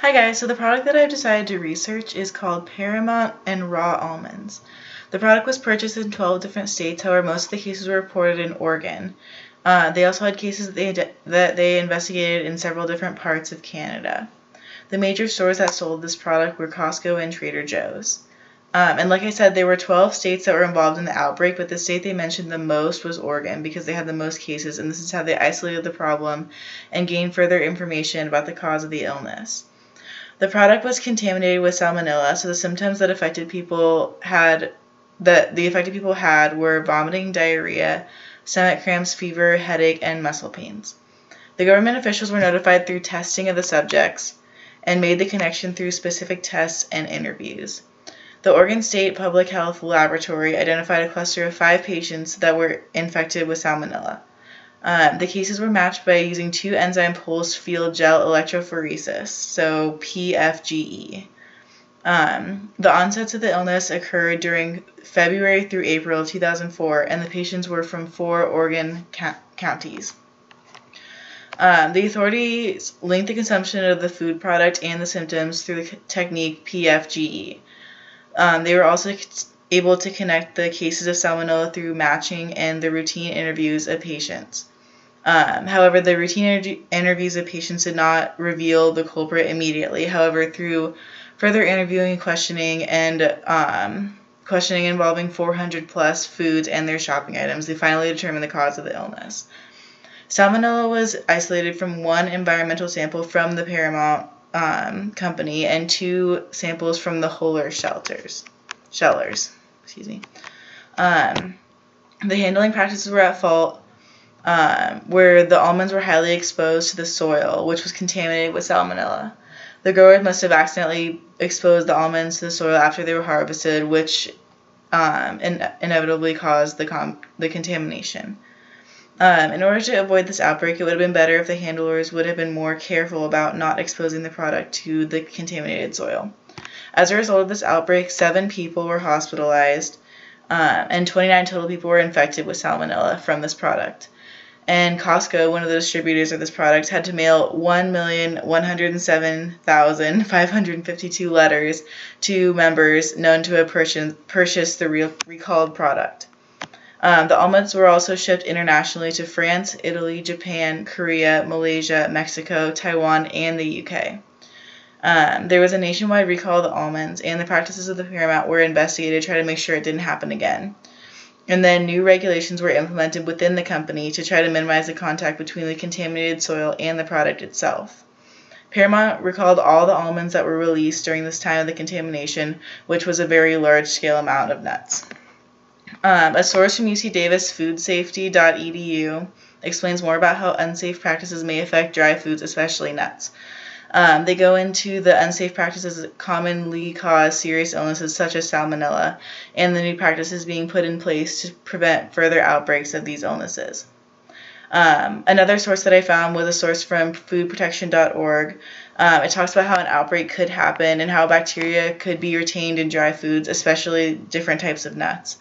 Hi guys, so the product that I've decided to research is called Paramount and Raw Almonds. The product was purchased in 12 different states, however most of the cases were reported in Oregon. They also had cases that they investigated in several different parts of Canada. The major stores that sold this product were Costco and Trader Joe's. And like I said, there were 12 states that were involved in the outbreak, but the state they mentioned the most was Oregon because they had the most cases, and this is how they isolated the problem and gained further information about the cause of the illness. The product was contaminated with salmonella, so the symptoms that the affected people had were vomiting, diarrhea, stomach cramps, fever, headache, and muscle pains. The government officials were notified through testing of the subjects and made the connection through specific tests and interviews. The Oregon State Public Health Laboratory identified a cluster of 5 patients that were infected with salmonella. The cases were matched by using 2 enzyme pulsed field gel electrophoresis, so PFGE. The onsets of the illness occurred during February through April of 2004, and the patients were from 4 Oregon counties. The authorities linked the consumption of the food product and the symptoms through the technique PFGE. They were also able to connect the cases of salmonella through matching and the routine interviews of patients. However, the routine interviews of patients did not reveal the culprit immediately. However, through further interviewing and questioning involving 400 plus foods and their shopping items, they finally determined the cause of the illness. Salmonella was isolated from 1 environmental sample from the Paramount company and 2 samples from the Holler shellers. The handling practices were at fault, where the almonds were highly exposed to the soil, which was contaminated with salmonella. The growers must have accidentally exposed the almonds to the soil after they were harvested, which inevitably caused the contamination. In order to avoid this outbreak, it would have been better if the handlers would have been more careful about not exposing the product to the contaminated soil. As a result of this outbreak, 7 people were hospitalized, and 29 total people were infected with salmonella from this product. And Costco, one of the distributors of this product, had to mail 1,107,552 letters to members known to have purchased the recalled product. The almonds were also shipped internationally to France, Italy, Japan, Korea, Malaysia, Mexico, Taiwan, and the UK. There was a nationwide recall of the almonds, and the practices of the Paramount were investigated to try to make sure it didn't happen again. And then new regulations were implemented within the company to try to minimize the contact between the contaminated soil and the product itself. Paramount recalled all the almonds that were released during this time of the contamination, which was a very large-scale amount of nuts. A source from UC Davis foodsafety.edu explains more about how unsafe practices may affect dry foods, especially nuts. They go into the unsafe practices that commonly cause serious illnesses such as salmonella, and the new practices being put in place to prevent further outbreaks of these illnesses. Another source that I found was a source from foodprotection.org. It talks about how an outbreak could happen and how bacteria could be retained in dry foods, especially different types of nuts.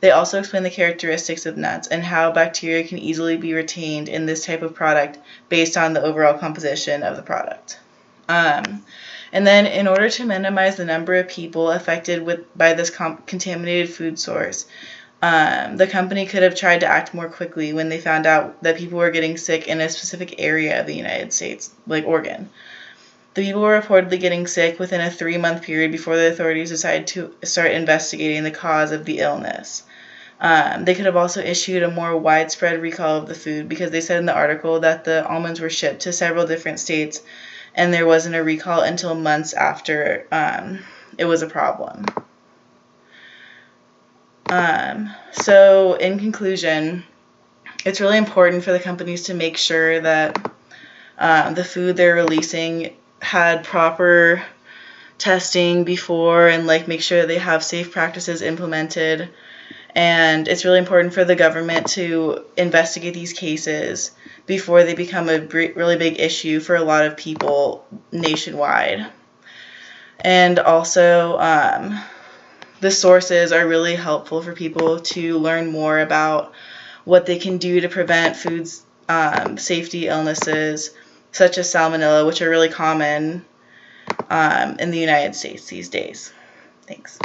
They also explain the characteristics of nuts and how bacteria can easily be retained in this type of product based on the overall composition of the product. And then in order to minimize the number of people affected by this contaminated food source, the company could have tried to act more quickly when they found out that people were getting sick in a specific area of the United States, like Oregon. The people were reportedly getting sick within a 3-month period before the authorities decided to start investigating the cause of the illness. They could have also issued a more widespread recall of the food because they said in the article that the almonds were shipped to several different states and there wasn't a recall until months after it was a problem. So in conclusion, it's really important for the companies to make sure that the food they're releasing had proper testing before and make sure they have safe practices implemented. And it's really important for the government to investigate these cases before they become a really big issue for a lot of people nationwide. And also, the sources are really helpful for people to learn more about what they can do to prevent food safety illnesses such as salmonella, which are really common in the United States these days. Thanks.